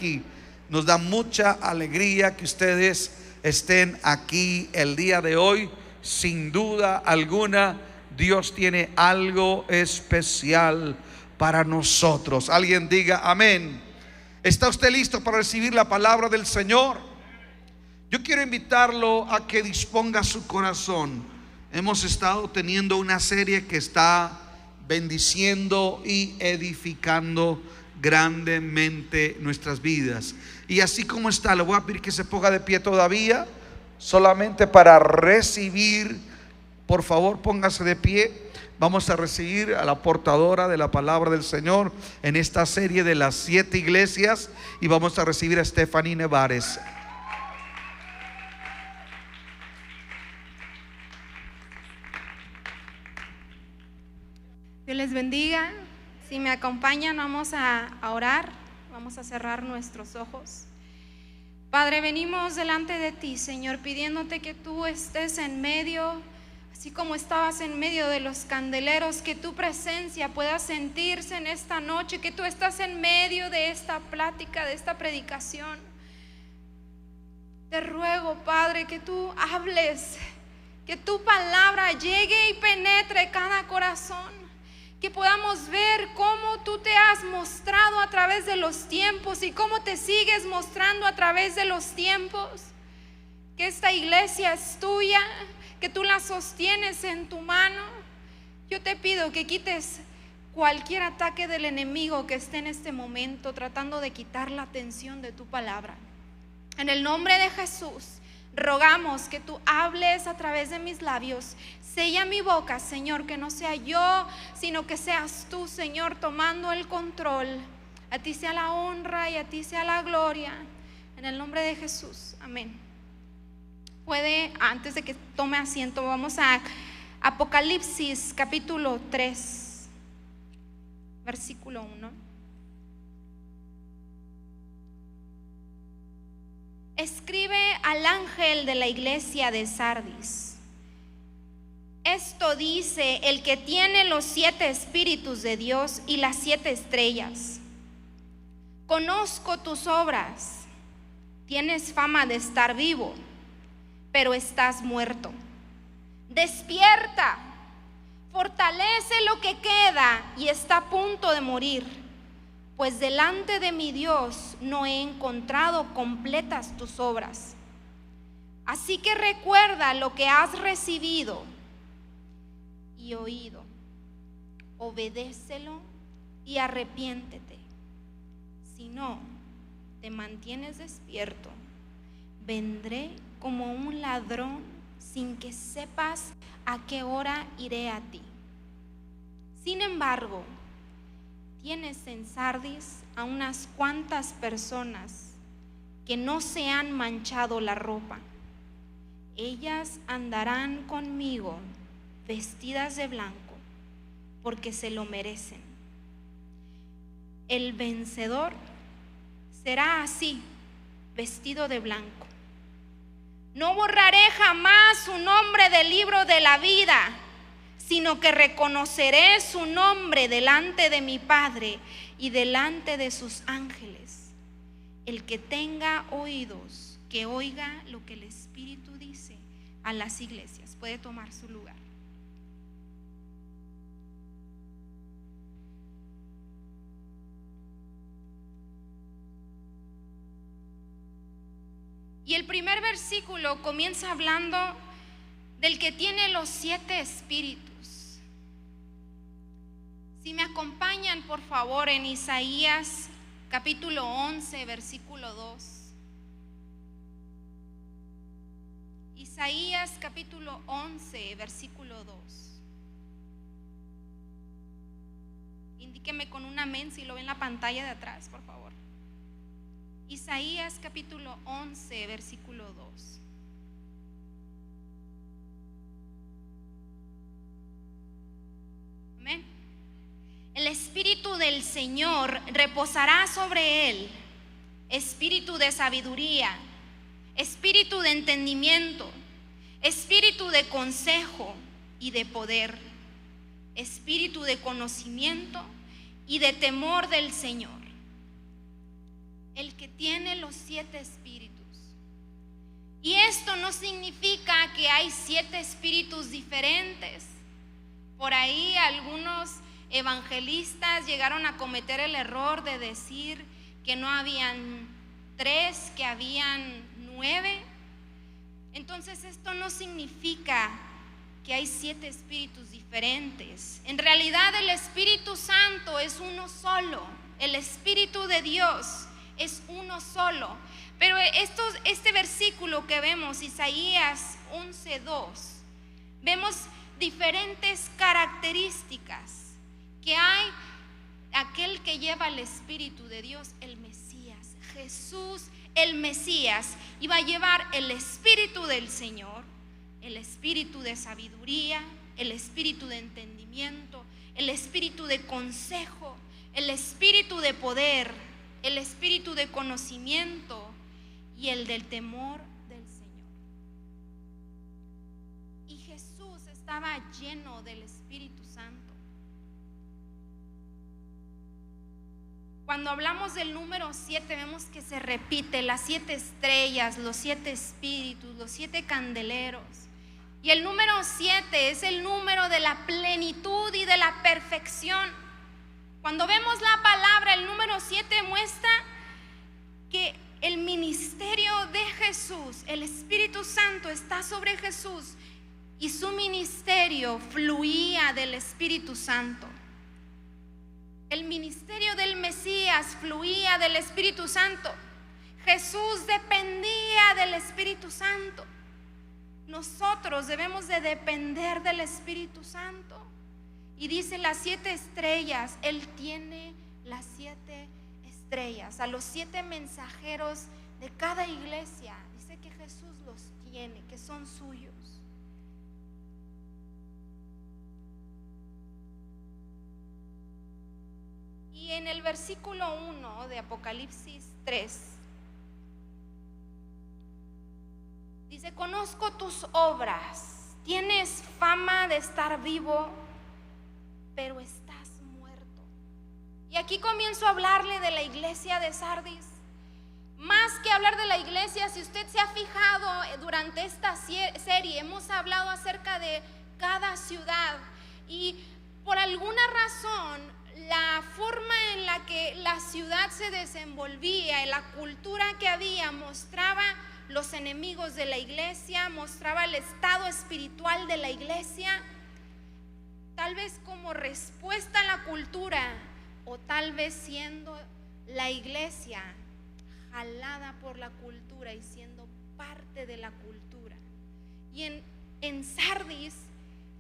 aquí. Nos da mucha alegría que ustedes estén aquí el día de hoy. Sin duda alguna, Dios tiene algo especial para nosotros. Alguien diga amén. ¿Está usted listo para recibir la palabra del Señor? Yo quiero invitarlo a que disponga su corazón. Hemos estado teniendo una serie que está bendiciendo y edificando grandemente nuestras vidas. Y así como está, le voy a pedir que se ponga de pie todavía, solamente para recibir. Por favor, póngase de pie. Vamos a recibir a la portadora de la palabra del Señor en esta serie de las 7 iglesias, y vamos a recibir a Stephanie Nevares. Dios les bendiga. Si me acompañan, vamos a orar. Vamos a cerrar nuestros ojos. Padre, venimos delante de ti, Señor, pidiéndote que tú estés en medio, así como estabas en medio de los candeleros, que tu presencia pueda sentirse en esta noche, que tú estás en medio de esta plática, de esta predicación. Te ruego, Padre, que tú hables, que tu palabra llegue y penetre cada corazón, que podamos ver cómo tú te has mostrado a través de los tiempos y cómo te sigues mostrando a través de los tiempos. Que esta iglesia es tuya, que tú la sostienes en tu mano. Yo te pido que quites cualquier ataque del enemigo que esté en este momento tratando de quitar la atención de tu palabra. En el nombre de Jesús, rogamos que tú hables a través de mis labios. Sella mi boca, Señor, que no sea yo, sino que seas tú, Señor, tomando el control. A ti sea la honra y a ti sea la gloria. En el nombre de Jesús, amén. Puede, antes de que tome asiento, vamos a Apocalipsis capítulo 3, versículo 1. Escribe al ángel de la iglesia de Sardis: esto dice el que tiene los 7 espíritus de Dios y las 7 estrellas. Conozco tus obras. Tienes fama de estar vivo, pero estás muerto. Despierta, fortalece lo que queda y está a punto de morir, pues delante de mi Dios no he encontrado completas tus obras. Así que recuerda lo que has recibido y oído, obedécelo y arrepiéntete. Si no te mantienes despierto, vendré como un ladrón sin que sepas a qué hora iré a ti. Sin embargo, tienes en Sardis a unas cuantas personas que no se han manchado la ropa. Ellas andarán conmigo vestidas de blanco, porque se lo merecen. El vencedor será así, vestido de blanco. No borraré jamás su nombre del libro de la vida, sino que reconoceré su nombre delante de mi Padre y delante de sus ángeles. El que tenga oídos, que oiga lo que el Espíritu dice a las iglesias. Puede tomar su lugar. Y el primer versículo comienza hablando del que tiene los 7 espíritus. Si me acompañan, por favor, en Isaías capítulo 11, versículo 2. Isaías capítulo 11, versículo 2. Indíqueme con un amén si lo ven en la pantalla de atrás, por favor. Isaías capítulo 11, versículo 2. Amén. El Espíritu del Señor reposará sobre él, espíritu de sabiduría, espíritu de entendimiento, espíritu de consejo y de poder, espíritu de conocimiento y de temor del Señor. el que tiene los 7 espíritus. Y esto no significa que hay 7 espíritus diferentes. Por ahí algunos evangelistas llegaron a cometer el error de decir que no habían 3, que habían 9. Entonces esto no significa que hay 7 espíritus diferentes. En realidad el Espíritu Santo es uno solo. El Espíritu de Dios es uno solo. Pero este versículo que vemos, Isaías 11:2, vemos diferentes características que hay aquel que lleva el Espíritu de Dios, el Mesías. Jesús, el Mesías, iba a llevar el Espíritu del Señor, el espíritu de sabiduría, el espíritu de entendimiento, el espíritu de consejo, el espíritu de poder, el espíritu de conocimiento y el del temor del Señor. Y Jesús estaba lleno del Espíritu Santo. Cuando hablamos del número 7, vemos que se repite las 7 estrellas, los 7 espíritus, los 7 candeleros. Y el número 7 es el número de la plenitud y de la perfección. Cuando vemos la palabra, el número 7 muestra que el ministerio de Jesús, el Espíritu Santo está sobre Jesús y su ministerio fluía del Espíritu Santo. El ministerio del Mesías fluía del Espíritu Santo. Jesús dependía del Espíritu Santo. Nosotros debemos de depender del Espíritu Santo. Y dice las 7 estrellas, Él tiene las 7 estrellas. A los 7 mensajeros de cada iglesia, dice que Jesús los tiene, que son suyos. Y en el versículo 1 de Apocalipsis 3, dice: conozco tus obras, tienes fama de estar vivo, pero estás muerto. Y aquí comienzo a hablarle de la iglesia de Sardis. Más que hablar de la iglesia, si usted se ha fijado durante esta serie, hemos hablado acerca de cada ciudad. Y por alguna razón, la forma en la que la ciudad se desenvolvía, en la cultura que había, mostraba los enemigos de la iglesia, mostraba el estado espiritual de la iglesia. Tal vez como respuesta a la cultura, o tal vez siendo la iglesia jalada por la cultura y siendo parte de la cultura. Y en Sardis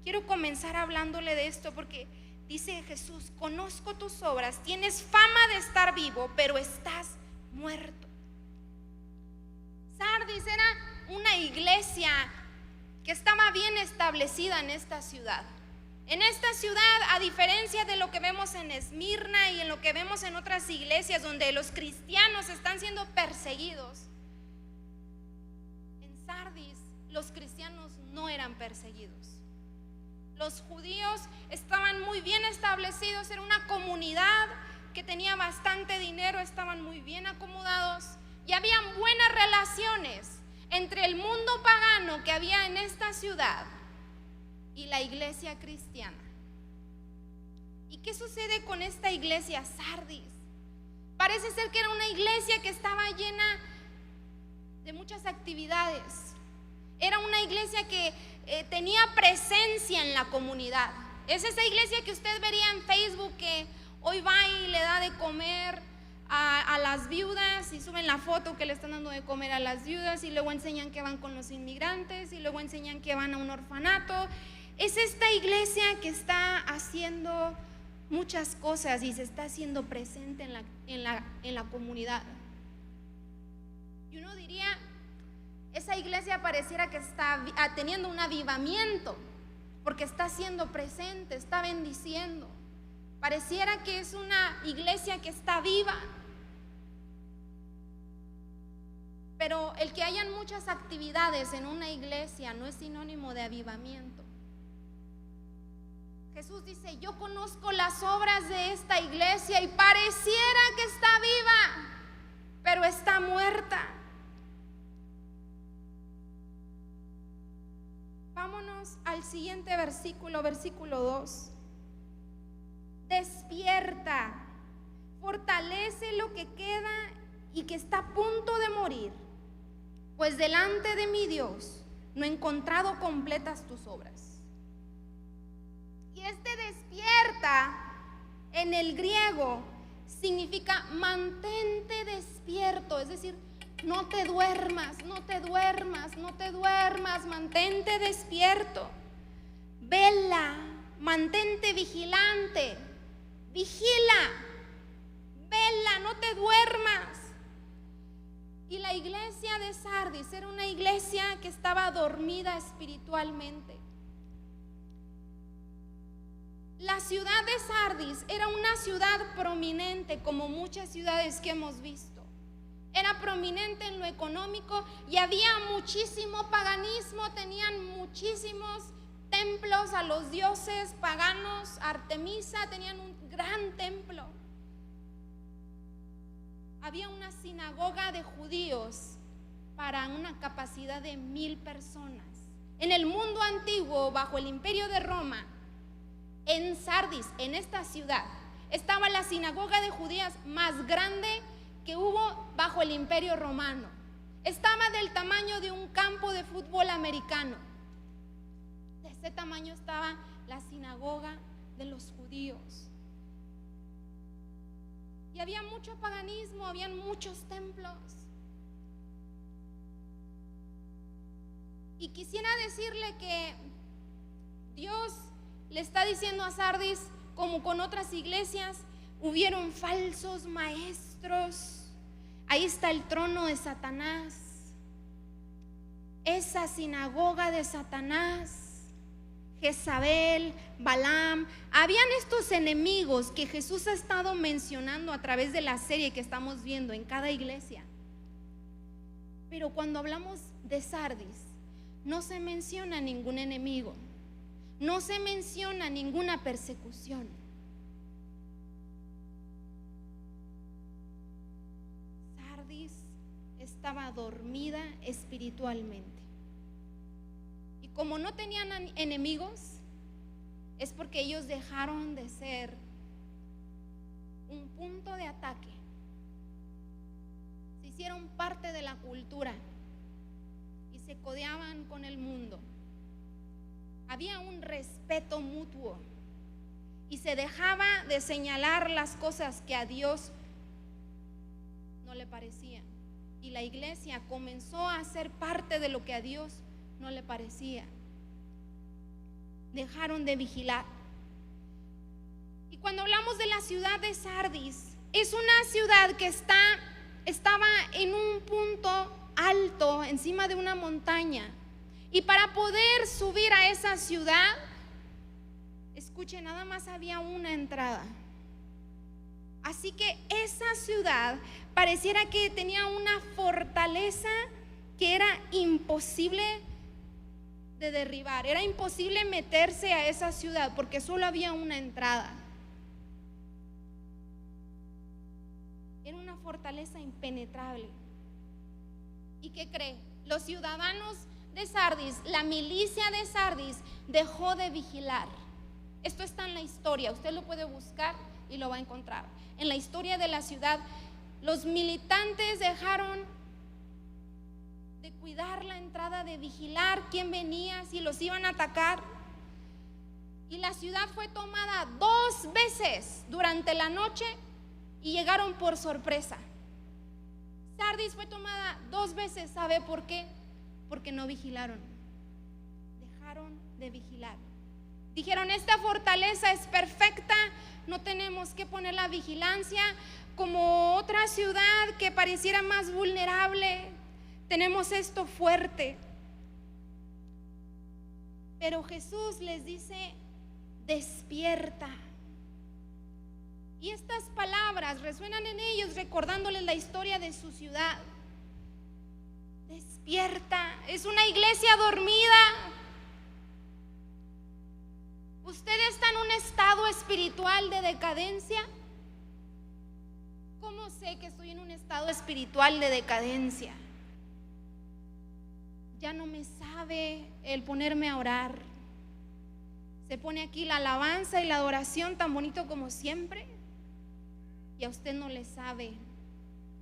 quiero comenzar hablándole de esto, porque dice Jesús: conozco tus obras, tienes fama de estar vivo, pero estás muerto. Sardis era una iglesia que estaba bien establecida en esta ciudad. En esta ciudad, a diferencia de lo que vemos en Esmirna y en lo que vemos en otras iglesias donde los cristianos están siendo perseguidos, en Sardis los cristianos no eran perseguidos. Los judíos estaban muy bien establecidos, era una comunidad que tenía bastante dinero, estaban muy bien acomodados y habían buenas relaciones entre el mundo pagano que había en esta ciudad y la iglesia cristiana. ¿Y qué sucede con esta iglesia Sardis? Parece ser que era una iglesia que estaba llena de muchas actividades. Era una iglesia que tenía presencia en la comunidad. Es esa iglesia que usted vería en Facebook, que hoy va y le da de comer a las viudas y suben la foto que le están dando de comer a las viudas, y luego enseñan que van con los inmigrantes, y luego enseñan que van a un orfanato. Es esta iglesia que está haciendo muchas cosas y se está haciendo presente en la comunidad. Y uno diría, esa iglesia pareciera que está teniendo un avivamiento, porque está siendo presente, está bendiciendo. Pareciera que es una iglesia que está viva. Pero el que hayan muchas actividades en una iglesia no es sinónimo de avivamiento. Jesús dice: yo conozco las obras de esta iglesia y pareciera que está viva, pero pero está muerta. Vámonos al siguiente versículo, versículo 2. Despierta, fortalece lo que queda y que está a punto de morir, pues delante de mi Dios no he encontrado completas tus obras. Y este despierta en el griego significa mantente despierto, es decir, no te duermas, no te duermas, no te duermas, mantente despierto. Vela, mantente vigilante, vigila, vela, no te duermas. Y la iglesia de Sardis era una iglesia que estaba dormida espiritualmente. La ciudad de Sardis era una ciudad prominente, como muchas ciudades que hemos visto. Era prominente en lo económico y había muchísimo paganismo, tenían muchísimos templos a los dioses paganos. Artemisa, tenían un gran templo. Había una sinagoga de judíos para una capacidad de 1000 personas. En el mundo antiguo, bajo el imperio de Roma, en Sardis, en esta ciudad, estaba la sinagoga de judías más grande que hubo bajo el imperio romano. Estaba del tamaño de un campo de fútbol americano. De ese tamaño estaba la sinagoga de los judíos. Y había mucho paganismo, habían muchos templos. Y quisiera decirle que Dios le está diciendo a Sardis, como con otras iglesias, hubieron falsos maestros. Ahí está el trono de Satanás, esa sinagoga de Satanás, Jezabel, Balaam. Habían estos enemigos que Jesús ha estado mencionando a través de la serie que estamos viendo en cada iglesia. Pero cuando hablamos de Sardis, no se menciona ningún enemigo, no se menciona ninguna persecución. Sardis estaba dormida espiritualmente. Y como no tenían enemigos, es porque ellos dejaron de ser un punto de ataque. Se hicieron parte de la cultura y se codeaban con el mundo. Había un respeto mutuo y se dejaba de señalar las cosas que a Dios no le parecían. Y la iglesia comenzó a ser parte de lo que a Dios no le parecía. Dejaron de vigilar. Y cuando hablamos de la ciudad de Sardis, es una ciudad que estaba en un punto alto, encima de una montaña. Y para poder subir a esa ciudad, escuche, nada más había una entrada. Así que esa ciudad pareciera que tenía una fortaleza que era imposible de derribar. Era imposible meterse a esa ciudad porque solo había una entrada. Era una fortaleza impenetrable. ¿Y qué cree? Los ciudadanos de Sardis, la milicia de Sardis, dejó de vigilar. Esto está en la historia, usted lo puede buscar y lo va a encontrar. En la historia de la ciudad, los militantes dejaron de cuidar la entrada, de vigilar quién venía, si los iban a atacar. Y la ciudad fue tomada 2 veces durante la noche y llegaron por sorpresa. Sardis fue tomada 2 veces, ¿sabe por qué? Porque no vigilaron, dejaron de vigilar. Dijeron, esta fortaleza es perfecta, no tenemos que poner la vigilancia. Como otra ciudad que pareciera más vulnerable, tenemos esto fuerte. Pero Jesús les dice, despierta. Y estas palabras resuenan en ellos, recordándoles la historia de su ciudad. Despierta, es una iglesia dormida. ¿Usted está en un estado espiritual de decadencia? ¿Cómo sé que estoy en un estado espiritual de decadencia? Ya no me sabe el ponerme a orar. Se pone aquí la alabanza y la adoración tan bonito como siempre, y a usted no le sabe.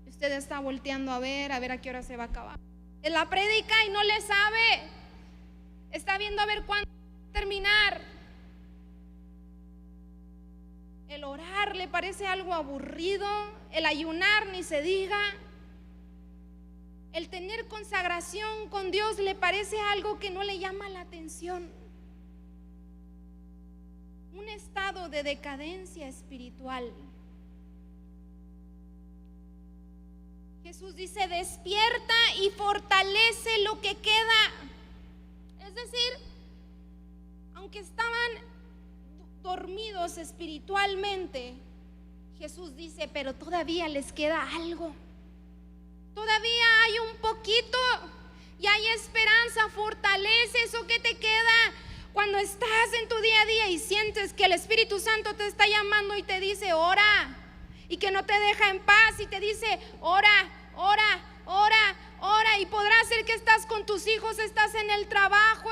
Usted está volteando a ver a qué hora se va a acabar. En la prédica y no le sabe. Está viendo a ver cuándo va a terminar. El orar le parece algo aburrido, el ayunar ni se diga. El tener consagración con Dios le parece algo que no le llama la atención. Un estado de decadencia espiritual. Jesús dice: despierta y fortalece lo que queda. Es decir, aunque estaban dormidos espiritualmente, Jesús dice: pero todavía les queda algo. Todavía hay un poquito y hay esperanza. Fortalece eso que te queda. Cuando estás en tu día a día y sientes que el Espíritu Santo te está llamando y te dice ora, y que no te deja en paz y te dice ora, ora, ora, ora, y podrá ser que estás con tus hijos, estás en el trabajo,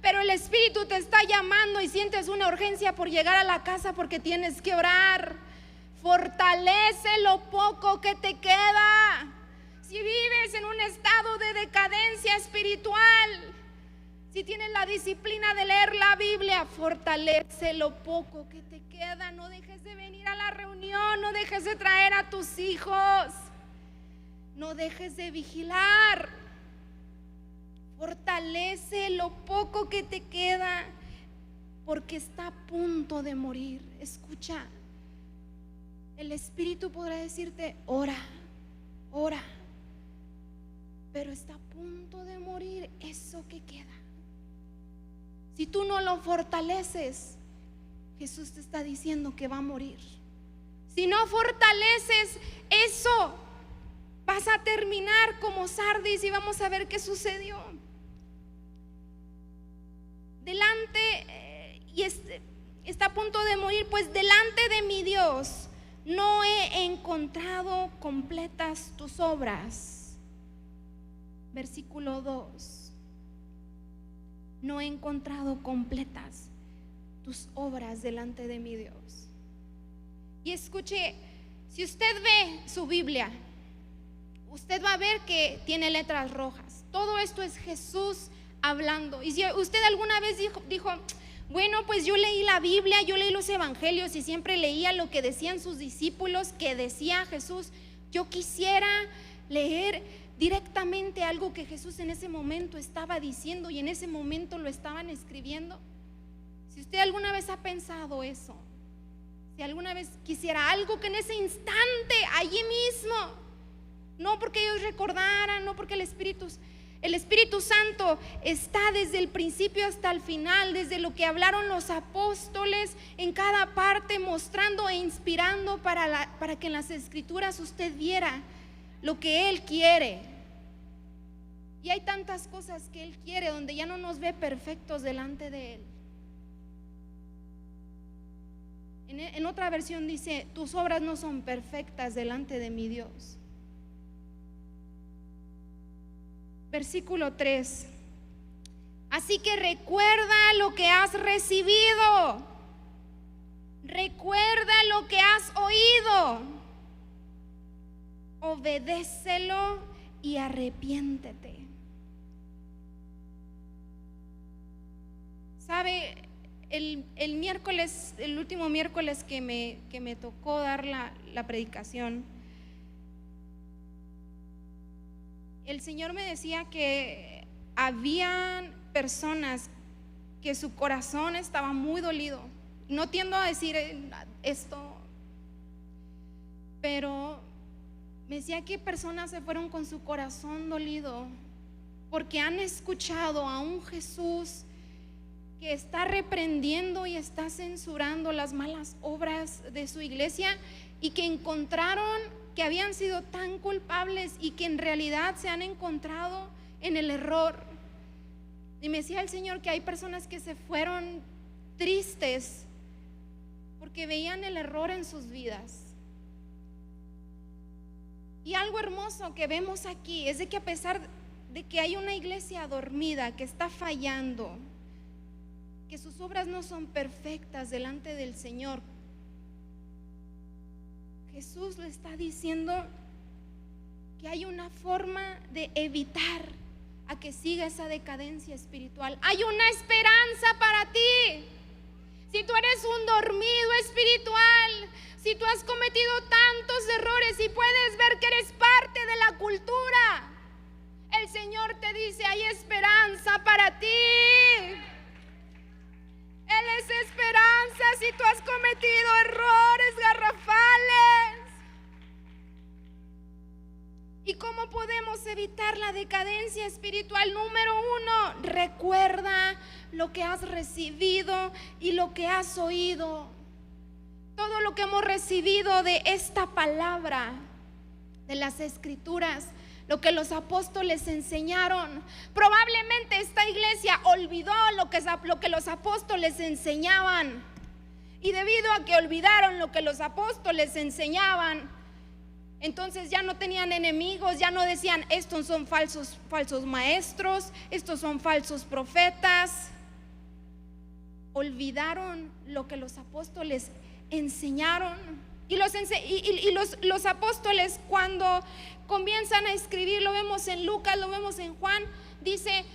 pero el Espíritu te está llamando y sientes una urgencia por llegar a la casa porque tienes que orar. Fortalece lo poco que te queda. Si vives en un estado de decadencia espiritual, si tienes la disciplina de leer la Biblia, fortalece lo poco que te queda. No dejes de venir a la reunión, no dejes de traer a tus hijos, no dejes de vigilar. Fortalece lo poco que te queda, porque está a punto de morir. Escucha, el Espíritu podrá decirte ora, ora, pero está a punto de morir eso que queda. Si tú no lo fortaleces, Jesús te está diciendo que va a morir. Si no fortaleces eso, vas a terminar como Sardis y vamos a ver qué sucedió. Está a punto de morir, pues delante de mi Dios no he encontrado completas tus obras. Versículo 2. No he encontrado completas tus obras delante de mi Dios. Y escuche, si usted ve su Biblia, usted va a ver que tiene letras rojas. Todo esto es Jesús hablando. Y si usted alguna vez dijo, bueno, pues yo leí la Biblia, yo leí los evangelios y siempre leía lo que decían sus discípulos, que decía Jesús, yo quisiera leer directamente algo que Jesús en ese momento estaba diciendo y en ese momento lo estaban escribiendo. Si usted alguna vez ha pensado eso, si alguna vez quisiera algo que en ese instante, allí mismo, no porque ellos recordaran, no porque el Espíritu Santo está desde el principio hasta el final, desde lo que hablaron los apóstoles, en cada parte mostrando e inspirando para que en las Escrituras usted viera lo que Él quiere. Y hay tantas cosas que Él quiere donde ya no nos ve perfectos delante de Él. En otra versión dice, tus obras no son perfectas delante de mi Dios. Versículo 3. Así que recuerda lo que has recibido, recuerda lo que has oído, obedécelo y arrepiéntete. ¿Sabe? El miércoles, el último miércoles que me tocó dar la predicación, el Señor me decía que habían personas que su corazón estaba muy dolido. No tiendo a decir esto, pero me decía que personas se fueron con su corazón dolido porque han escuchado a un Jesús que está reprendiendo y está censurando las malas obras de su iglesia, y que encontraron que habían sido tan culpables y que en realidad se han encontrado en el error. Y me decía el Señor que hay personas que se fueron tristes porque veían el error en sus vidas. Y algo hermoso que vemos aquí es de que a pesar de que hay una iglesia dormida, que está fallando, que sus obras no son perfectas delante del Señor, Jesús le está diciendo que hay una forma de evitar a que siga esa decadencia espiritual. Hay una esperanza para ti. Si tú eres un dormido espiritual, si tú has cometido tantos errores y puedes ver que eres parte de la cultura, el Señor te dice: hay esperanza para ti. Él es esperanza si tú has cometido errores garrafales. ¿Y cómo podemos evitar la decadencia espiritual? Número 1, recuerda lo que has recibido y lo que has oído. Todo lo que hemos recibido de esta palabra, de las Escrituras, lo que los apóstoles enseñaron. Probablemente esta iglesia olvidó lo que los apóstoles enseñaban. Y debido a que olvidaron lo que los apóstoles enseñaban, entonces ya no tenían enemigos, ya no decían: estos son falsos maestros, estos son falsos profetas. Olvidaron lo que los apóstoles enseñaron. Y los apóstoles, cuando comienzan a escribir, lo vemos en Lucas, lo vemos en Juan, dice: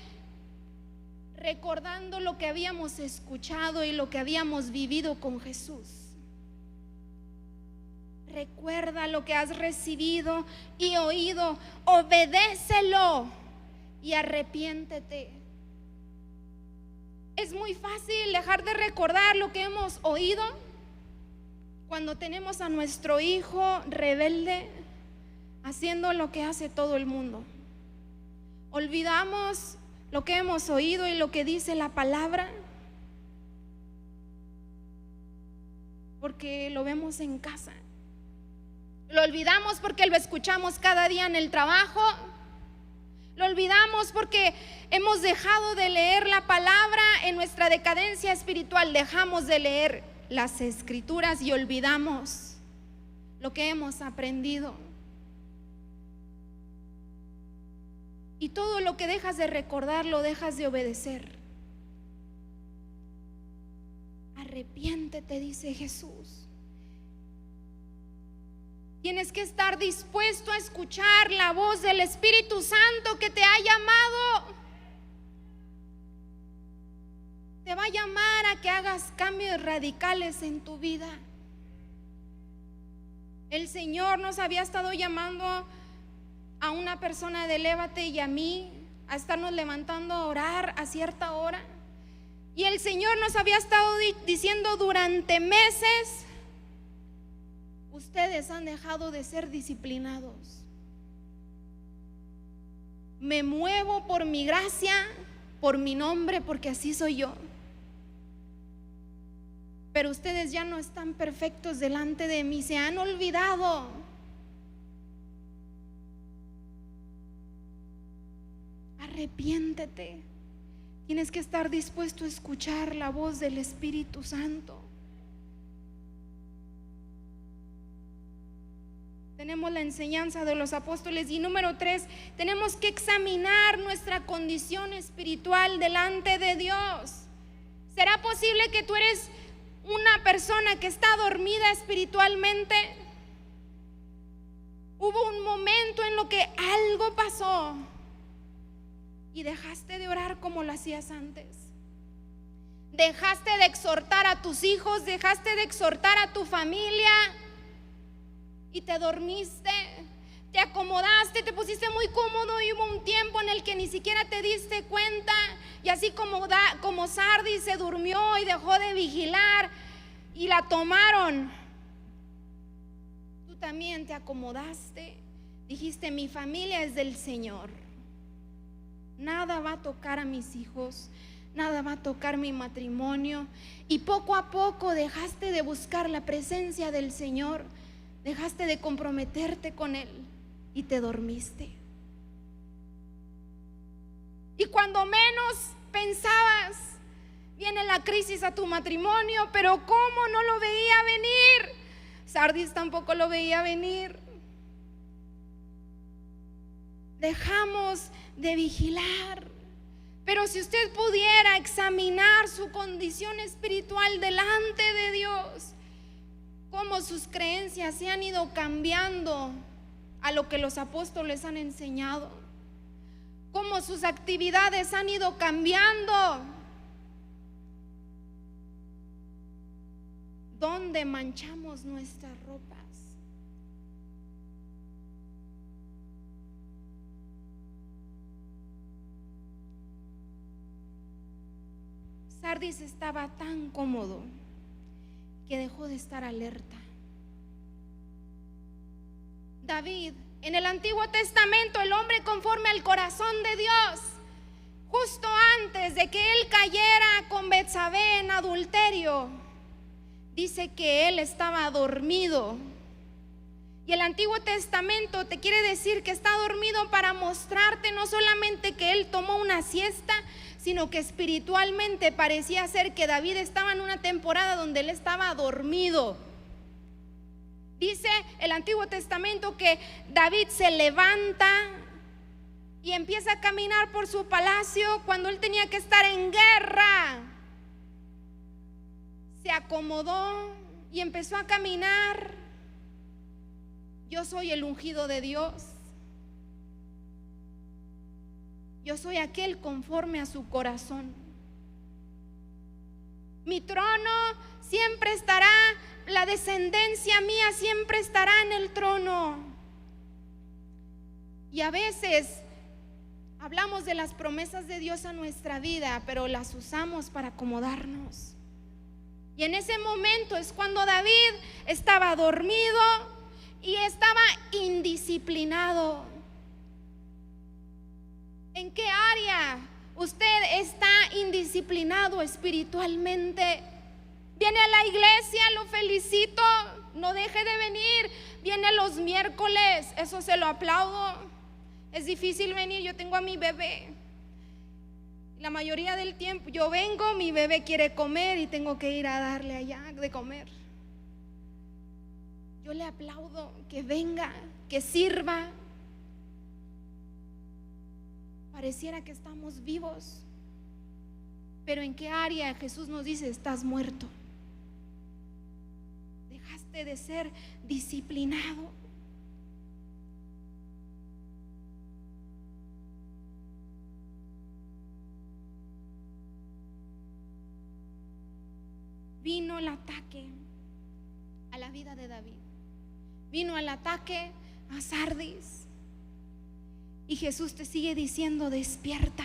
recordando lo que habíamos escuchado y lo que habíamos vivido con Jesús. Recuerda lo que has recibido y oído, obedécelo y arrepiéntete. Es muy fácil dejar de recordar lo que hemos oído cuando tenemos a nuestro hijo rebelde haciendo lo que hace todo el mundo. Olvidamos lo que hemos oído y lo que dice la palabra porque lo vemos en casa. Lo olvidamos porque lo escuchamos cada día en el trabajo. Lo olvidamos porque hemos dejado de leer la palabra. En nuestra decadencia espiritual dejamos de leer las Escrituras y olvidamos lo que hemos aprendido. Y todo lo que dejas de recordar lo dejas de obedecer. Arrepiéntete, dice Jesús. Tienes que estar dispuesto a escuchar la voz del Espíritu Santo que te ha llamado. Te va a llamar a que hagas cambios radicales en tu vida. El Señor nos había estado llamando a una persona de Lévate y a mí a estarnos levantando a orar a cierta hora. Y el Señor nos había estado diciendo durante meses: ustedes han dejado de ser disciplinados. Me muevo por mi gracia, por mi nombre, porque así soy yo. Pero ustedes ya no están perfectos delante de mí, se han olvidado. Arrepiéntete. Tienes que estar dispuesto a escuchar la voz del Espíritu Santo. Tenemos la enseñanza de los apóstoles. Y número 3, tenemos que examinar nuestra condición espiritual delante de Dios. ¿Será posible que tú eres una persona que está dormida espiritualmente? Hubo un momento en lo que algo pasó y dejaste de orar como lo hacías antes. Dejaste de exhortar a tus hijos, dejaste de exhortar a tu familia y te dormiste, te acomodaste, te pusiste muy cómodo y hubo un tiempo en el que ni siquiera te diste cuenta. Y así como Sardis se durmió y dejó de vigilar y la tomaron, tú también te acomodaste. Dijiste: mi familia es del Señor, nada va a tocar a mis hijos, nada va a tocar mi matrimonio. Y poco a poco dejaste de buscar la presencia del Señor, dejaste de comprometerte con Él y te dormiste. Y cuando menos pensabas, viene la crisis a tu matrimonio. Pero ¿cómo no lo veía venir? Sardis tampoco lo veía venir. dejamos de vigilar. Pero si usted pudiera examinar su condición espiritual delante de Dios, cómo sus creencias se han ido cambiando a lo que los apóstoles han enseñado, cómo sus actividades han ido cambiando, dónde manchamos nuestras ropas. Sardis estaba tan cómodo que dejó de estar alerta. David, en el Antiguo Testamento, el hombre conforme al corazón de Dios, justo antes de que él cayera con Betsabé en adulterio, dice que él estaba dormido. Y el Antiguo Testamento te quiere decir que está dormido para mostrarte no solamente que él tomó una siesta, sino que espiritualmente parecía ser que David estaba en una temporada donde él estaba dormido. Dice el Antiguo Testamento que David se levanta y empieza a caminar por su palacio cuando él tenía que estar en guerra. Se acomodó y empezó a caminar. Yo soy el ungido de Dios. Yo soy aquel conforme a su corazón. Mi trono siempre estará, la descendencia mía siempre estará en el trono. Y a veces hablamos de las promesas de Dios a nuestra vida, pero las usamos para acomodarnos. Y en ese momento es cuando David estaba dormido y estaba indisciplinado. ¿En qué área usted está indisciplinado espiritualmente? Viene a la iglesia, lo felicito, no deje de venir. Viene los miércoles, eso se lo aplaudo. Es difícil venir, yo tengo a mi bebé. La mayoría del tiempo yo vengo, mi bebé quiere comer y tengo que ir a darle allá de comer. Yo le aplaudo que venga, que sirva. Pareciera que estamos vivos, pero ¿en qué área Jesús nos dice estás muerto? Dejaste de ser disciplinado. Vino el ataque a la vida de David, vino el ataque a Sardis. Y Jesús te sigue diciendo despierta.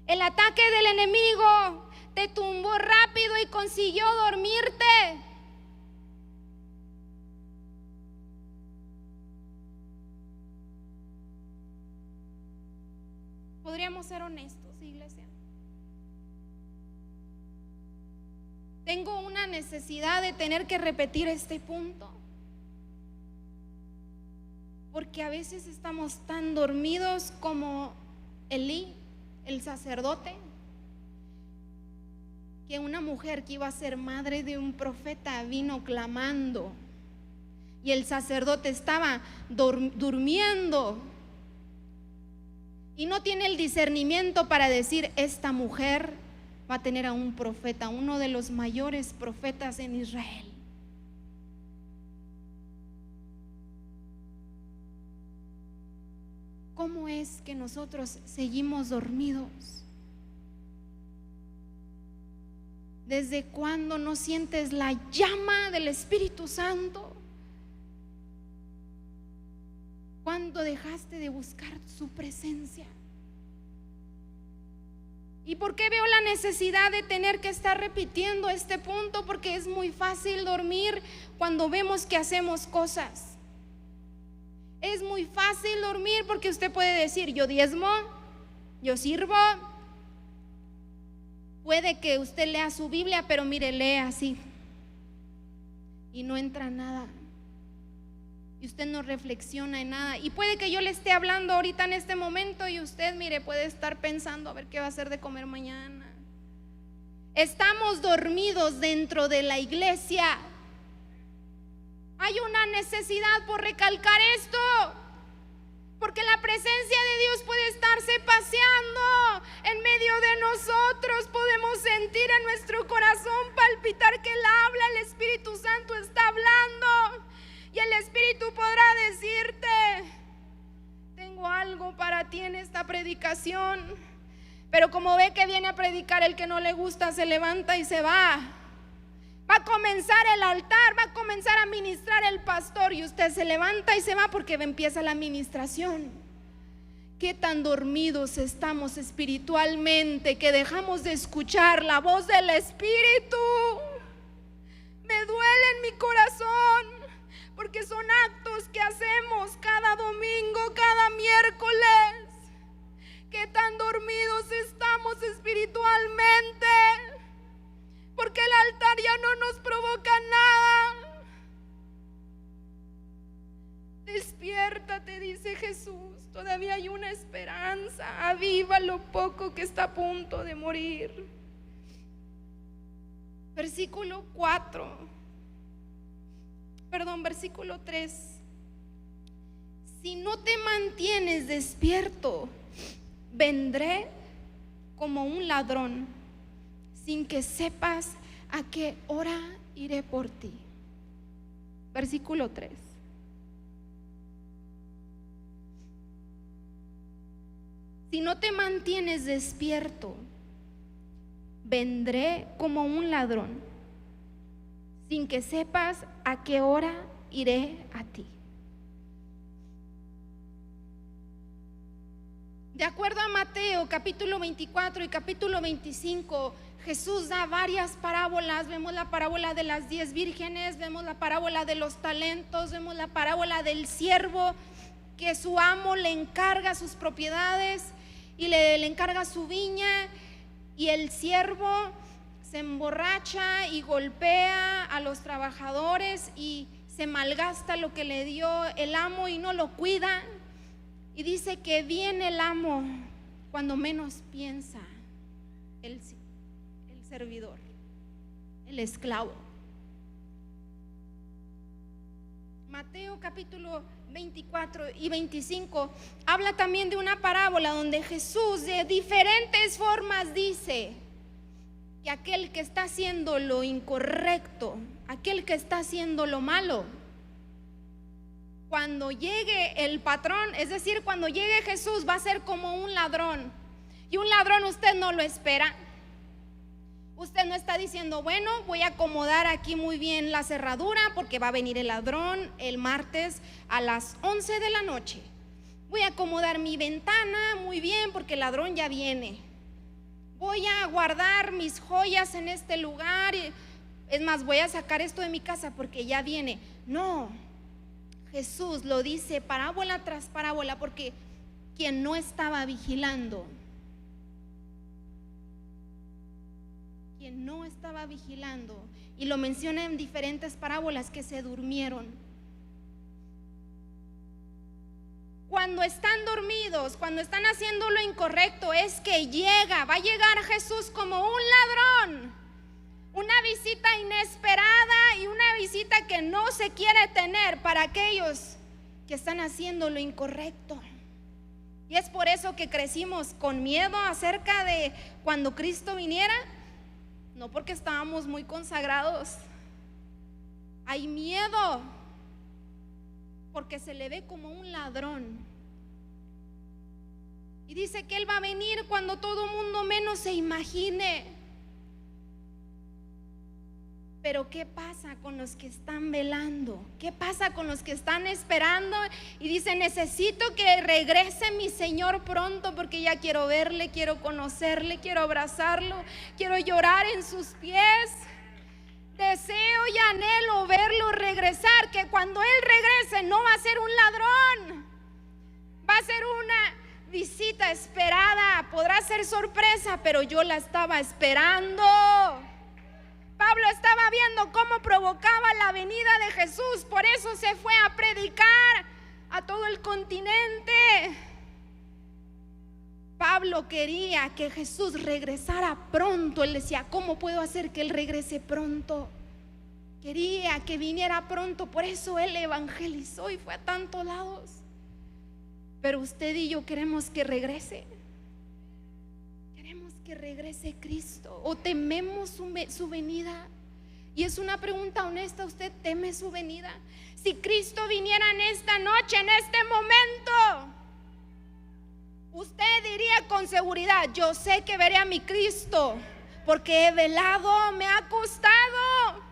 El ataque del enemigo te tumbó rápido y consiguió dormirte. Podríamos ser honestos, iglesia. Tengo una necesidad de tener que repetir este punto, porque a veces estamos tan dormidos como Elí, el sacerdote, que una mujer que iba a ser madre de un profeta vino clamando y el sacerdote estaba durmiendo y no tiene el discernimiento para decir esta mujer va a tener a un profeta, uno de los mayores profetas en Israel. ¿Cómo es que nosotros seguimos dormidos? ¿Desde cuándo no sientes la llama del Espíritu Santo? ¿Cuándo dejaste de buscar su presencia? ¿Y por qué veo la necesidad de tener que estar repitiendo este punto? Porque es muy fácil dormir cuando vemos que hacemos cosas. Es muy fácil dormir porque usted puede decir, yo diezmo, yo sirvo. Puede que usted lea su Biblia, pero mire, lee así y no entra nada. Y usted no reflexiona en nada. Y puede que yo le esté hablando ahorita en este momento y usted, mire, puede estar pensando a ver qué va a hacer de comer mañana. Estamos dormidos dentro de la iglesia. Hay una necesidad por recalcar esto, porque la presencia de Dios puede estarse paseando en medio de nosotros. Podemos sentir en nuestro corazón palpitar que Él habla, el Espíritu Santo está hablando. Y el Espíritu podrá decirte: tengo algo para ti en esta predicación. Pero como ve que viene a predicar, el que no le gusta se levanta y se va. Va a comenzar el altar, va a comenzar a ministrar el pastor, y usted se levanta y se va porque empieza la administración. ¿Qué tan dormidos estamos espiritualmente que dejamos de escuchar la voz del Espíritu? Me duele en mi corazón, porque son actos que hacemos cada domingo, cada miércoles. ¿Qué tan dormidos estamos espiritualmente? Porque el altar ya no nos provoca nada. Despiértate, dice Jesús, todavía hay una esperanza. Aviva lo poco que está a punto de morir. Versículo 3. Si no te mantienes despierto, vendré como un ladrón, sin que sepas a qué hora iré por ti. Versículo 3. Si no te mantienes despierto, vendré como un ladrón, sin que sepas a qué hora iré a ti. De acuerdo a Mateo capítulo 24 y capítulo 25, Jesús da varias parábolas. Vemos la parábola de las 10 vírgenes, vemos la parábola de los talentos, vemos la parábola del siervo que su amo le encarga sus propiedades y le encarga su viña, y el siervo se emborracha y golpea a los trabajadores y se malgasta lo que le dio el amo y no lo cuida. Y dice que viene el amo cuando menos piensa el servidor, el esclavo. Mateo capítulo 24 y 25 habla también de una parábola donde Jesús de diferentes formas dice que aquel que está haciendo lo incorrecto, aquel que está haciendo lo malo, cuando llegue el patrón, es decir, cuando llegue Jesús, va a ser como un ladrón. Y un ladrón usted no lo espera. Usted no está diciendo, bueno, voy a acomodar aquí muy bien la cerradura porque va a venir el ladrón el martes a las 11 de la noche. Voy a acomodar mi ventana muy bien porque el ladrón ya viene. Voy a guardar mis joyas en este lugar. Es más, voy a sacar esto de mi casa porque ya viene. No, Jesús lo dice parábola tras parábola porque quien no estaba vigilando, y lo menciona en diferentes parábolas, que se durmieron. Cuando están dormidos, cuando están haciendo lo incorrecto, es que va a llegar Jesús como un ladrón, una visita inesperada y una visita que no se quiere tener para aquellos que están haciendo lo incorrecto. Y es por eso que crecimos con miedo acerca de cuando Cristo viniera. No porque estábamos muy consagrados. Hay miedo porque se le ve como un ladrón. Y dice que Él va a venir cuando todo mundo menos se imagine. Pero ¿qué pasa con los que están velando? ¿Qué pasa con los que están esperando? Y dice, necesito que regrese mi Señor pronto porque ya quiero verle, quiero conocerle, quiero abrazarlo, quiero llorar en sus pies. Deseo y anhelo verlo regresar, que cuando Él regrese no va a ser un ladrón, va a ser una visita esperada. Podrá ser sorpresa, pero yo la estaba esperando. Pablo estaba viendo cómo provocaba la venida de Jesús, por eso se fue a predicar a todo el continente. Pablo quería que Jesús regresara pronto. Él decía, ¿cómo puedo hacer que Él regrese pronto? Quería que viniera pronto, por eso Él evangelizó y fue a tantos lados. Pero usted y yo queremos que regrese. Queremos que regrese Cristo, o tememos su venida. Y es una pregunta honesta: ¿usted teme su venida? Si Cristo viniera en esta noche, en este momento, usted diría con seguridad: yo sé que veré a mi Cristo, porque he velado, me ha costado.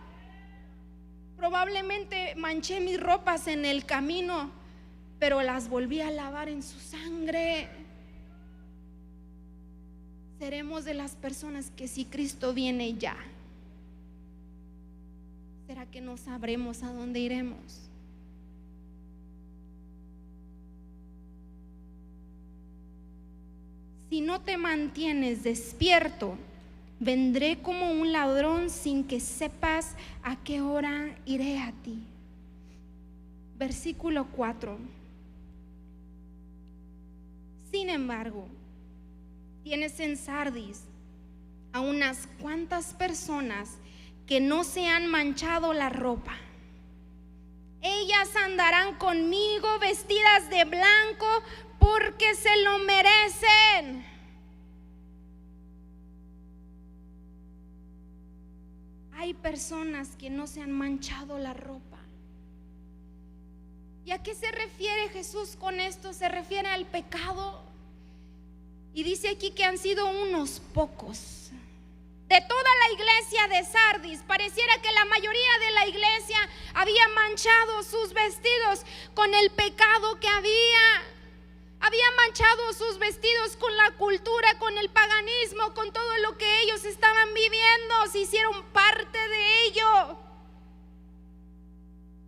Probablemente manché mis ropas en el camino, pero las volví a lavar en su sangre. Seremos de las personas que, si Cristo viene ya, ¿será que no sabremos a dónde iremos? Si no te mantienes despierto, vendré como un ladrón sin que sepas a qué hora iré a ti. Versículo 4. Sin embargo, tienes en Sardis a unas cuantas personas que no se han manchado la ropa. Ellas andarán conmigo vestidas de blanco, porque se lo merecen. Hay personas que no se han manchado la ropa. ¿Y a qué se refiere Jesús con esto? Se refiere al pecado. Y dice aquí que han sido unos pocos. De toda la iglesia de Sardis, pareciera que la mayoría de la iglesia había manchado sus vestidos con el pecado que había. Habían manchado sus vestidos con la cultura, con el paganismo, con todo lo que ellos estaban viviendo. Se hicieron parte de ello.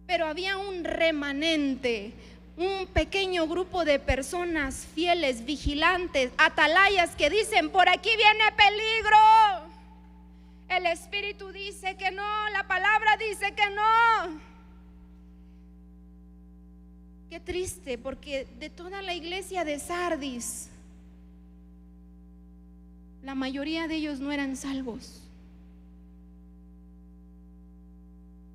Pero había un remanente, un pequeño grupo de personas fieles, vigilantes, atalayas, que dicen: por aquí viene peligro. El Espíritu dice que no, la palabra dice que no. Qué triste, porque de toda la iglesia de Sardis, la mayoría de ellos no eran salvos.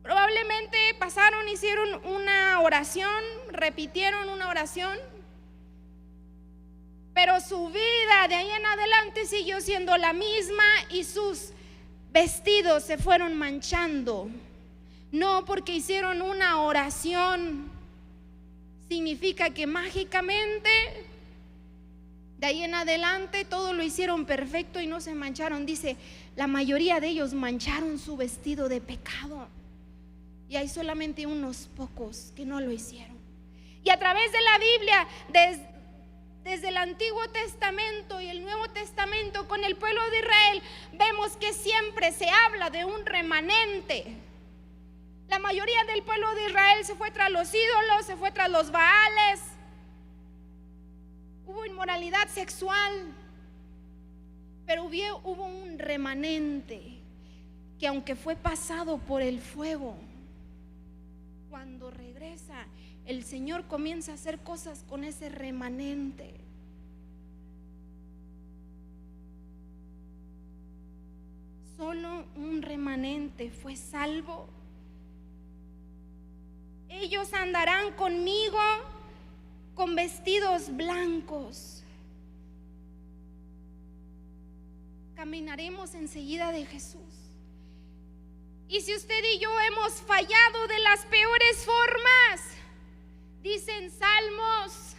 Probablemente pasaron, hicieron una oración, repitieron una oración, pero su vida de ahí en adelante siguió siendo la misma y sus vestidos se fueron manchando. No porque hicieron una oración significa que mágicamente de ahí en adelante todo lo hicieron perfecto y no se mancharon. Dice: la mayoría de ellos mancharon su vestido de pecado, y hay solamente unos pocos que no lo hicieron. Y a través de la Biblia, desde el Antiguo Testamento y el Nuevo Testamento, con el pueblo de Israel, vemos que siempre se habla de un remanente. La mayoría del pueblo de Israel se fue tras los ídolos, se fue tras los baales. Hubo inmoralidad sexual, pero hubo un remanente que, aunque fue pasado por el fuego, cuando regresa, el Señor comienza a hacer cosas con ese remanente. Solo un remanente fue salvo. Ellos andarán conmigo con vestidos blancos. Caminaremos enseguida de Jesús. Y si usted y yo hemos fallado de las peores formas, dicen Salmos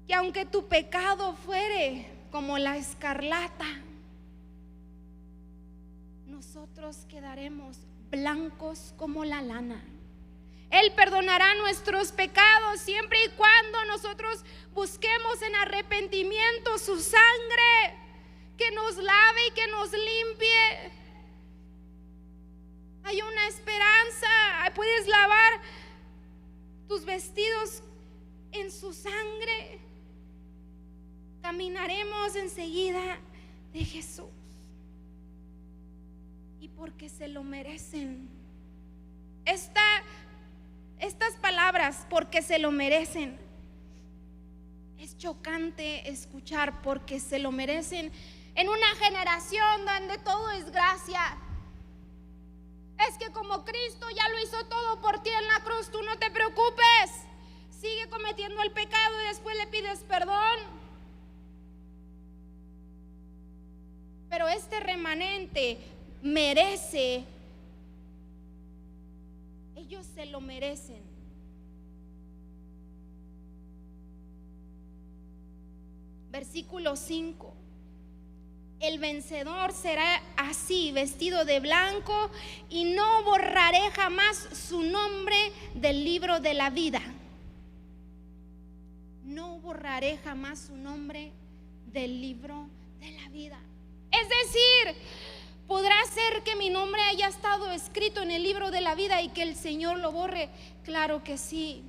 que aunque tu pecado fuere como la escarlata, nosotros quedaremos blancos como la lana. Él perdonará nuestros pecados siempre y cuando nosotros busquemos en arrepentimiento su sangre, que nos lave y que nos limpie. Hay una esperanza. Puedes lavar tus vestidos en su sangre. Caminaremos enseguida de Jesús. Y porque se lo merecen. Estas palabras, porque se lo merecen, es chocante escuchar, porque se lo merecen, en una generación donde todo es gracia. Es que como Cristo ya lo hizo todo por ti en la cruz, tú no te preocupes. sigue cometiendo el pecado y después le pides perdón. Pero este remanente merece, ellos se lo merecen. Versículo 5. El vencedor será así, vestido de blanco, y no borraré jamás su nombre del libro de la vida. No borraré jamás su nombre del libro de la vida. Es decir, ¿podrá ser que mi nombre haya estado escrito en el libro de la vida y que el Señor lo borre? Claro que sí.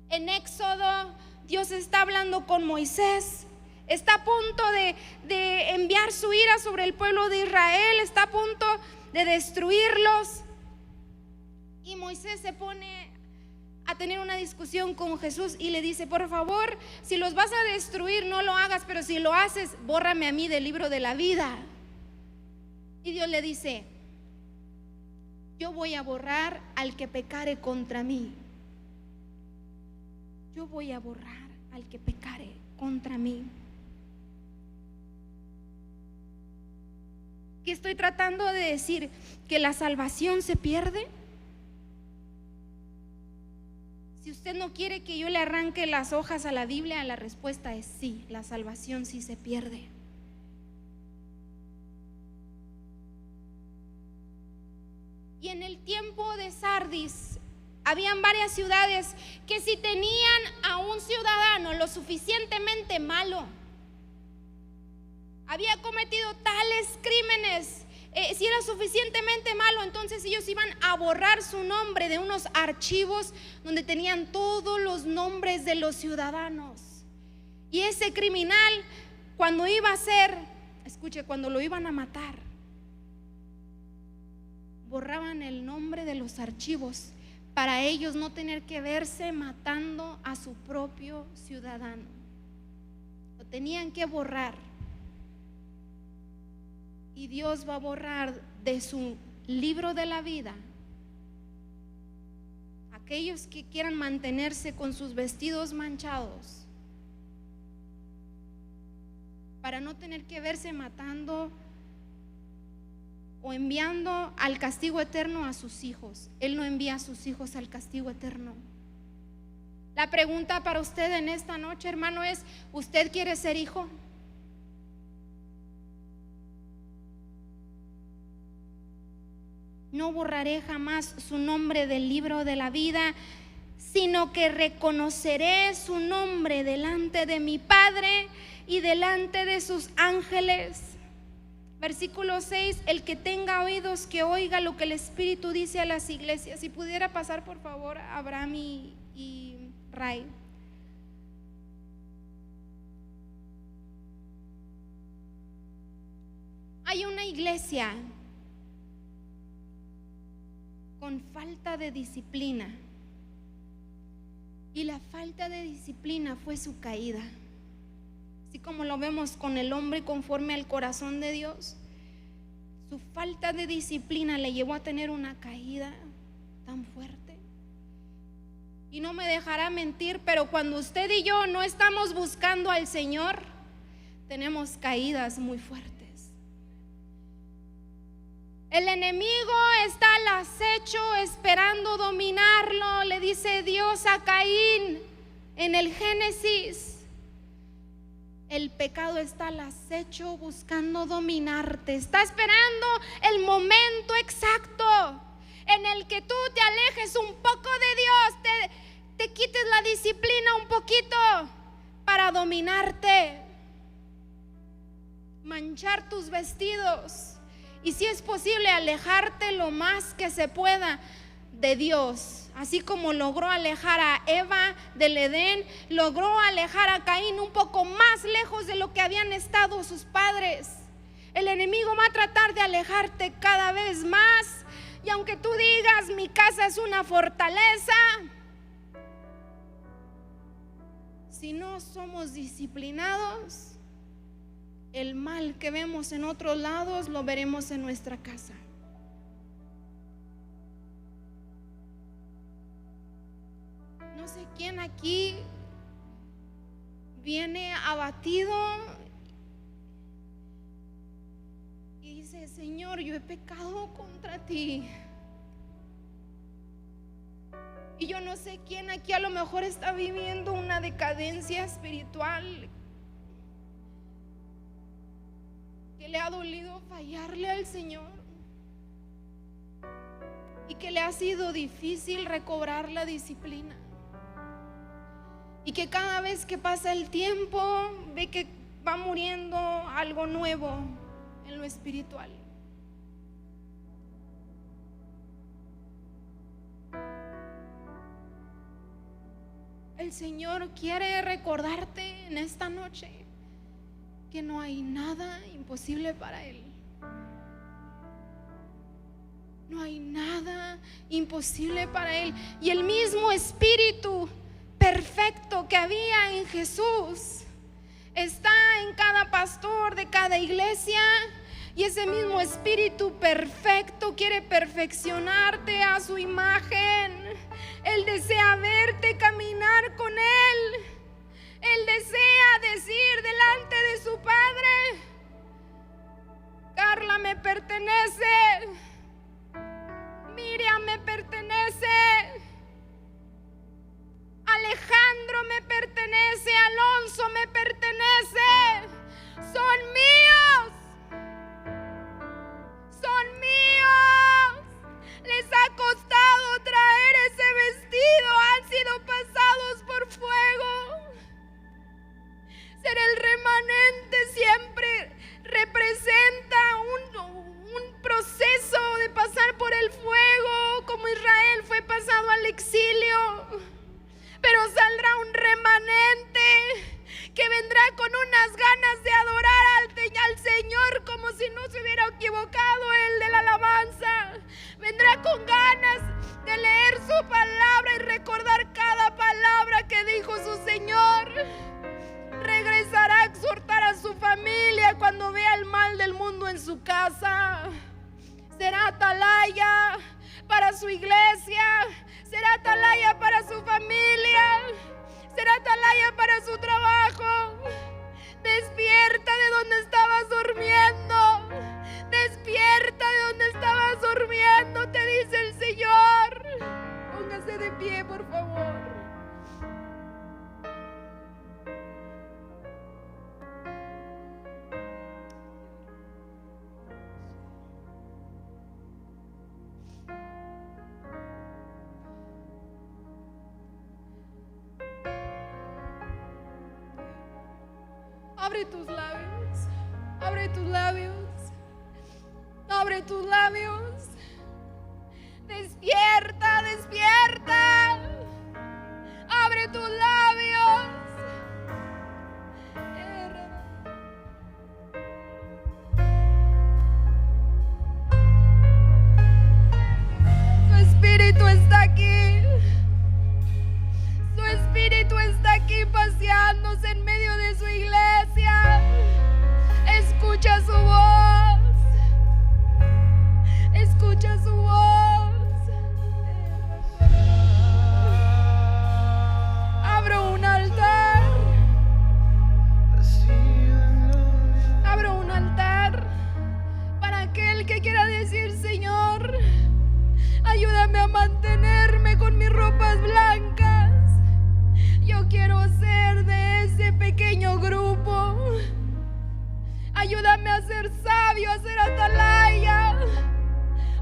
En Éxodo, Dios está hablando con Moisés. Está a punto de enviar su ira sobre el pueblo de Israel. Está a punto de destruirlos. Y Moisés se pone a tener una discusión con Jesús y le dice: por favor, si los vas a destruir, no lo hagas, pero si lo haces, bórrame a mí del libro de la vida. Y Dios le dice: yo voy a borrar al que pecare contra mí. Yo voy a borrar al que pecare contra mí. ¿Qué estoy tratando de decir? ¿Que la salvación se pierde? Si usted no quiere que yo le arranque las hojas a la Biblia, la respuesta es sí, la salvación sí se pierde. Y en el tiempo de Sardis habían varias ciudades que si tenían a un ciudadano lo suficientemente malo, había cometido tales crímenes, si era suficientemente malo, entonces ellos iban a borrar su nombre de unos archivos donde tenían todos los nombres de los ciudadanos. Y ese criminal, cuando iba a ser, escuche, cuando lo iban a matar, borraban el nombre de los archivos para ellos no tener que verse matando a su propio ciudadano. Lo tenían que borrar. Y Dios va a borrar de su libro de la vida aquellos que quieran mantenerse con sus vestidos manchados, para no tener que verse matando o enviando al castigo eterno a sus hijos. Él no envía a sus hijos al castigo eterno. La pregunta para usted en esta noche, hermano, es: ¿usted quiere ser hijo? No borraré jamás su nombre del libro de la vida, sino que reconoceré su nombre delante de mi Padre y delante de sus ángeles. Versículo 6: el que tenga oídos que oiga lo que el Espíritu dice a las iglesias. Si pudiera pasar por favor Abraham y Ray. Hay una iglesia con falta de disciplina, y la falta de disciplina fue su caída. Así como lo vemos con el hombre conforme al corazón de Dios, su falta de disciplina le llevó a tener una caída tan fuerte. Y no me dejará mentir, pero cuando usted y yo no estamos buscando al Señor, tenemos caídas muy fuertes. El enemigo está al acecho esperando dominarlo. Le dice Dios a Caín en el Génesis: el pecado está al acecho buscando dominarte. Está esperando el momento exacto en el que tú te alejes un poco de Dios, te quites la disciplina un poquito para dominarte, manchar tus vestidos. Y si es posible, alejarte lo más que se pueda de Dios. Así como logró alejar a Eva del Edén, logró alejar a Caín un poco más lejos de lo que habían estado sus padres. El enemigo va a tratar de alejarte cada vez más. Y aunque tú digas: mi casa es una fortaleza, si no somos disciplinados, el mal que vemos en otros lados lo veremos en nuestra casa. No sé quién viene abatido y dice: Señor, yo he pecado contra ti. Y yo no sé quién aquí a lo mejor está viviendo una decadencia espiritual, que le ha dolido fallarle al Señor y que le ha sido difícil recobrar la disciplina, y que cada vez que pasa el tiempo ve que va muriendo algo nuevo en lo espiritual. El Señor quiere recordarte en esta noche que no hay nada imposible para Él. No hay nada imposible para Él. Y el mismo Espíritu perfecto que había en Jesús está en cada pastor de cada iglesia. Y ese mismo Espíritu perfecto quiere perfeccionarte a su imagen. Él desea verte caminar con Él. Él desea decir delante de su Padre: Carla me pertenece, Miriam me pertenece, Alejandro me pertenece, Alonso me pertenece. Son míos. Son míos. Les ha costado traer ese vestido, han sido pasados por fuego. Ser el remanente siempre representa un proceso de pasar por el fuego, como Israel fue pasado al exilio. Pero saldrá un remanente que vendrá con unas ganas de adorar al Señor como si no se hubiera equivocado el de la alabanza. Vendrá con ganas de leer su palabra y recordar cada palabra que dijo su Señor. Regresará a exhortar a su familia cuando vea el mal del mundo en su casa. Será atalaya para su iglesia, será atalaya para su familia, será atalaya para su trabajo. Despierta de donde estabas durmiendo. Despierta de donde estabas durmiendo, te dice el Señor. Póngase de pie, por favor. Abre tus labios, abre tus labios, abre tus labios. Despierta, despierta. Abre tus labios. Su Espíritu está aquí. Su Espíritu está aquí paseándose en medio de su iglesia. Escucha su voz. Escucha su voz. Abro un altar. Abro un altar para aquel que quiera decir: Señor, ayúdame a mantenerme con mis ropas blancas. Yo quiero ser de ese pequeño grupo. Ayúdame a ser sabio, a ser atalaya.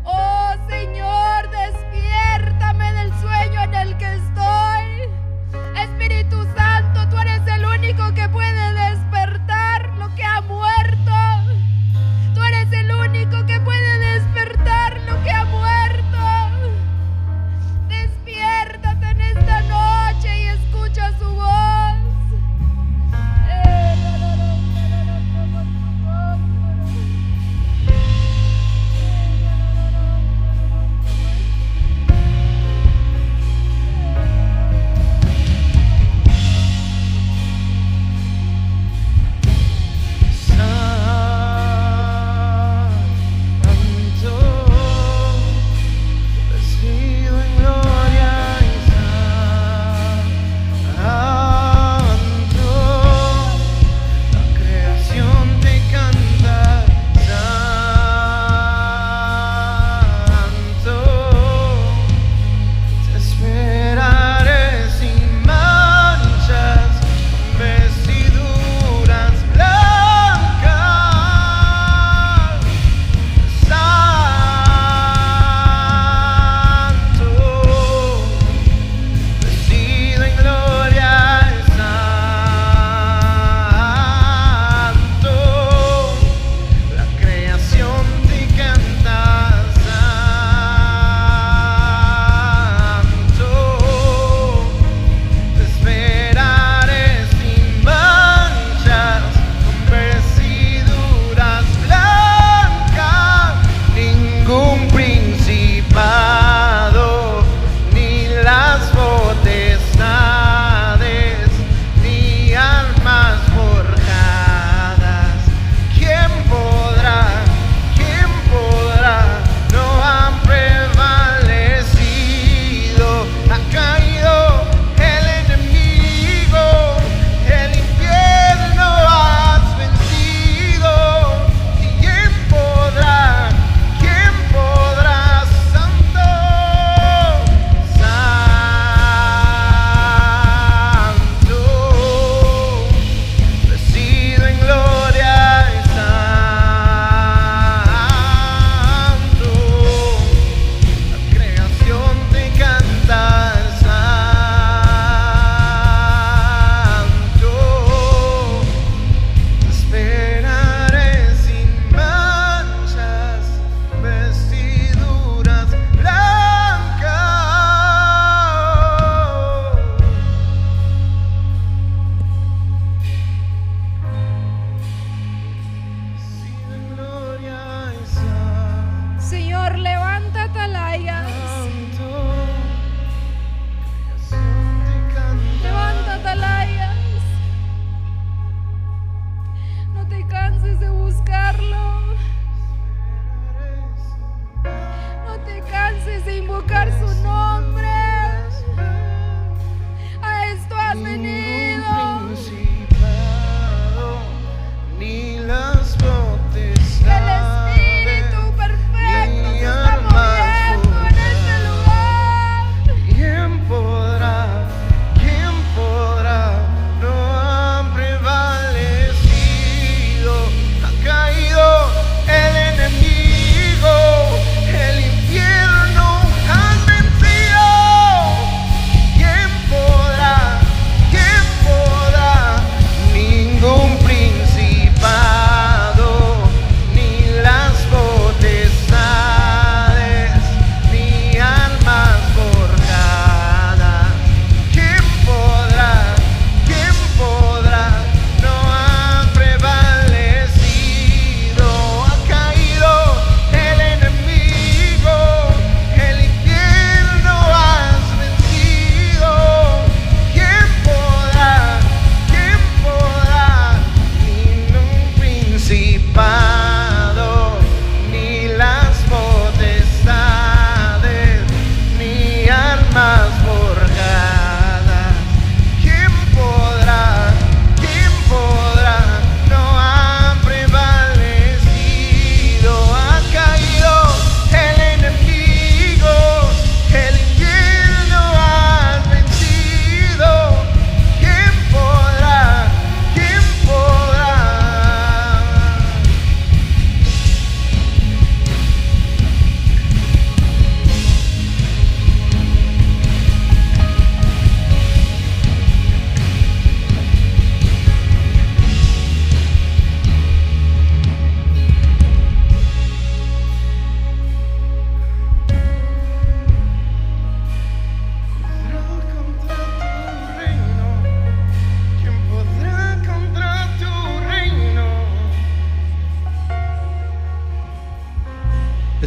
Oh Señor, despiértame del sueño en el que estoy. Espíritu Santo, tú eres el único que puede despertar lo que ha muerto. Tú eres el único que puede despertar lo que ha muerto. Despiértate en esta noche y escucha su voz.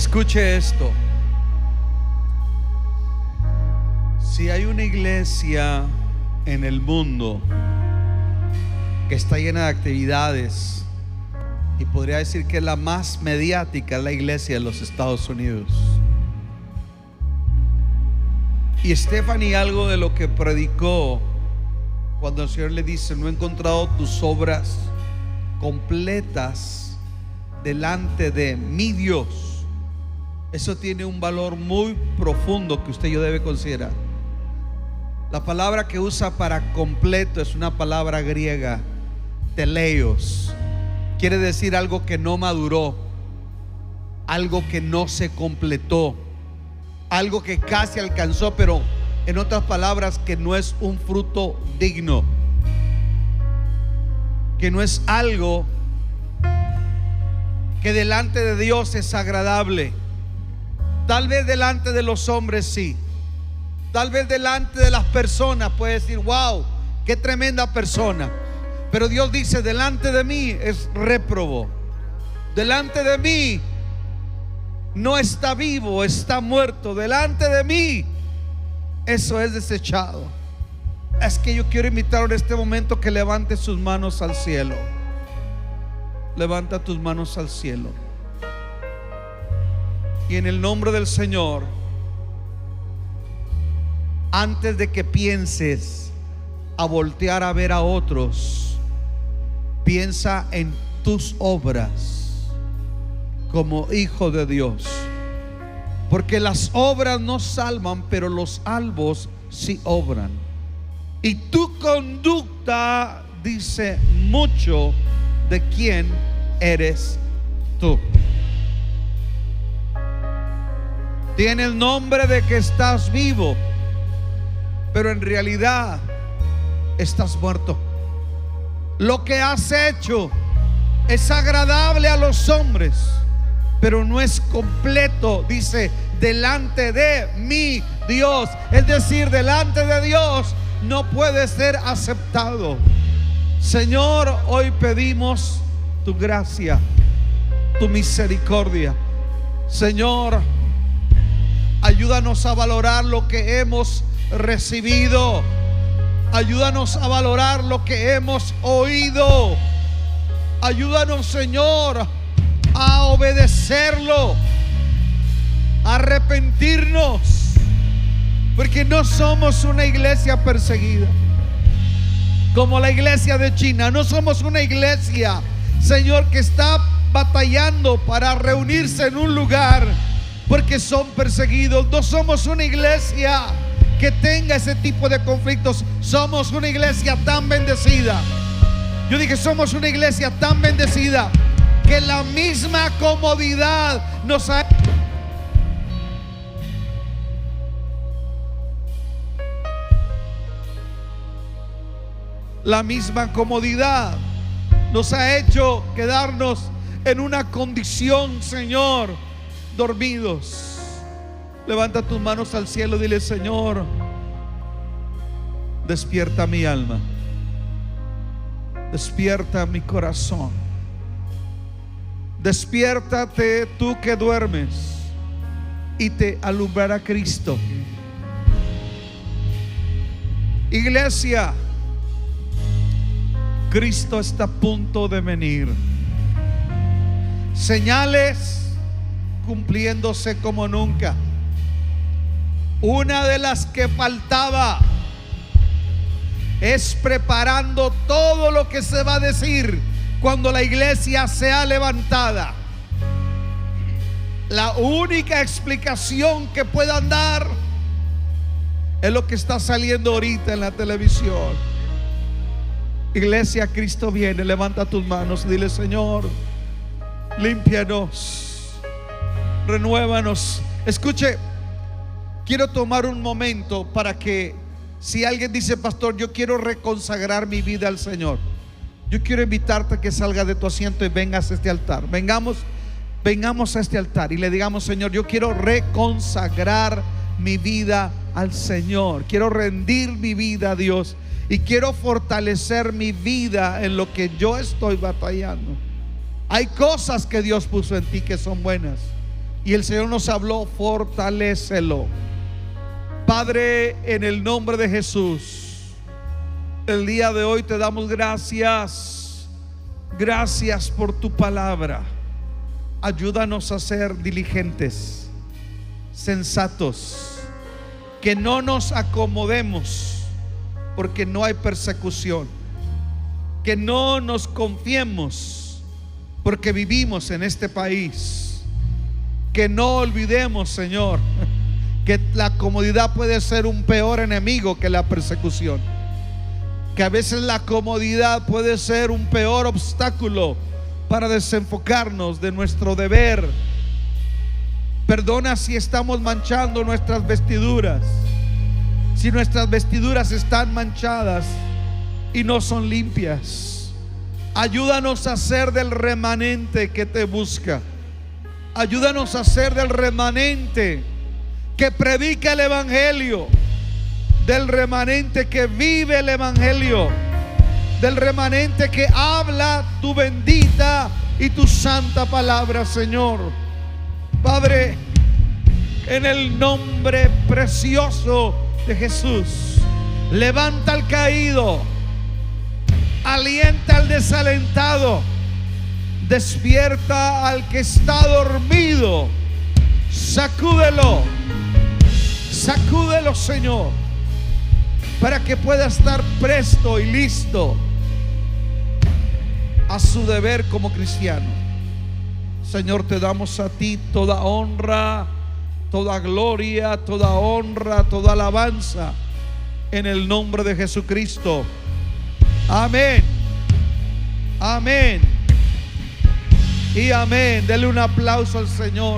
Escuche esto. Si hay una iglesia en el mundo que está llena de actividades, y podría decir que la más mediática es la iglesia de los Estados Unidos. Y Stephanie, algo de lo que predicó cuando el Señor le dice: no he encontrado tus obras completas delante de mi Dios. Eso tiene un valor muy profundo que usted y yo debe considerar. La palabra que usa para completo es una palabra griega, teleios. Quiere decir algo que no maduró, algo que no se completó, algo que casi alcanzó, pero en otras palabras, que no es un fruto digno, que no es algo que delante de Dios es agradable. Tal vez delante de los hombres sí, tal vez delante de las personas puede decir: wow, qué tremenda persona. Pero Dios dice: delante de mí es réprobo, delante de mí no está vivo, está muerto, delante de mí eso es desechado. Es que yo quiero invitar en este momento que levante sus manos al cielo. Levanta tus manos al cielo. Y en el nombre del Señor, antes de que pienses a voltear a ver a otros, piensa en tus obras como hijo de Dios. Porque las obras no salvan, pero los salvos sí obran. Y tu conducta dice mucho de quién eres tú. Tiene el nombre de que estás vivo, pero en realidad estás muerto. Lo que has hecho es agradable a los hombres, pero no es completo. Dice: delante de mi Dios. Es decir, delante de Dios no puede ser aceptado. Señor, hoy pedimos tu gracia, tu misericordia. Señor, ayúdanos a valorar lo que hemos recibido. Ayúdanos a valorar lo que hemos oído. Ayúdanos, Señor, a obedecerlo, a arrepentirnos, porque no somos una iglesia perseguida como la iglesia de China. No somos una iglesia, Señor, que está batallando para reunirse en un lugar porque son perseguidos. No somos una iglesia que tenga ese tipo de conflictos. Somos una iglesia tan bendecida. Yo dije: somos una iglesia tan bendecida que la misma comodidad nos ha... La misma comodidad nos ha hecho quedarnos en una condición, Señor, dormidos. Levanta tus manos al cielo y dile: Señor, despierta mi alma, despierta mi corazón. Despiértate tú que duermes y te alumbrará Cristo. Iglesia, Cristo está a punto de venir. Señales cumpliéndose como nunca. Una de las que faltaba es preparando todo lo que se va a decir cuando la iglesia sea levantada. La única explicación que puedan dar es lo que está saliendo ahorita en la televisión. Iglesia, Cristo viene. Levanta tus manos y dile: Señor, límpianos, renuévanos. Escuche, quiero tomar un momento para que, si alguien dice: pastor, yo quiero reconsagrar mi vida al Señor, yo quiero invitarte a que salgas de tu asiento y vengas a este altar. Vengamos a este altar y le digamos: Señor, yo quiero reconsagrar mi vida al Señor. Quiero rendir mi vida a Dios y quiero fortalecer mi vida en lo que yo estoy batallando. Hay cosas que Dios puso en ti que son buenas, Y el Señor nos habló: fortalécelo. Padre, en el nombre de Jesús, el día de hoy te damos gracias. Gracias por tu palabra. Ayúdanos a ser diligentes, sensatos, que no nos acomodemos porque no hay persecución, que no nos confiemos porque vivimos en este país, que no olvidemos, Señor, que la comodidad puede ser un peor enemigo que la persecución, que a veces la comodidad puede ser un peor obstáculo para desenfocarnos de nuestro deber. Perdona si estamos manchando nuestras vestiduras, si nuestras vestiduras están manchadas y no son limpias. Ayúdanos a ser del remanente que te busca. Ayúdanos a ser del remanente que predica el evangelio, del remanente que vive el evangelio, del remanente que habla tu bendita y tu santa palabra, Señor. Padre, en el nombre precioso de Jesús, levanta al caído, alienta al desalentado, despierta al que está dormido. Sacúdelo, sacúdelo, Señor, para que pueda estar presto y listo a su deber como cristiano. Señor, te damos a ti toda honra, toda gloria, toda honra, toda alabanza, en el nombre de Jesucristo. Amén, amén y amén. Dele un aplauso al Señor.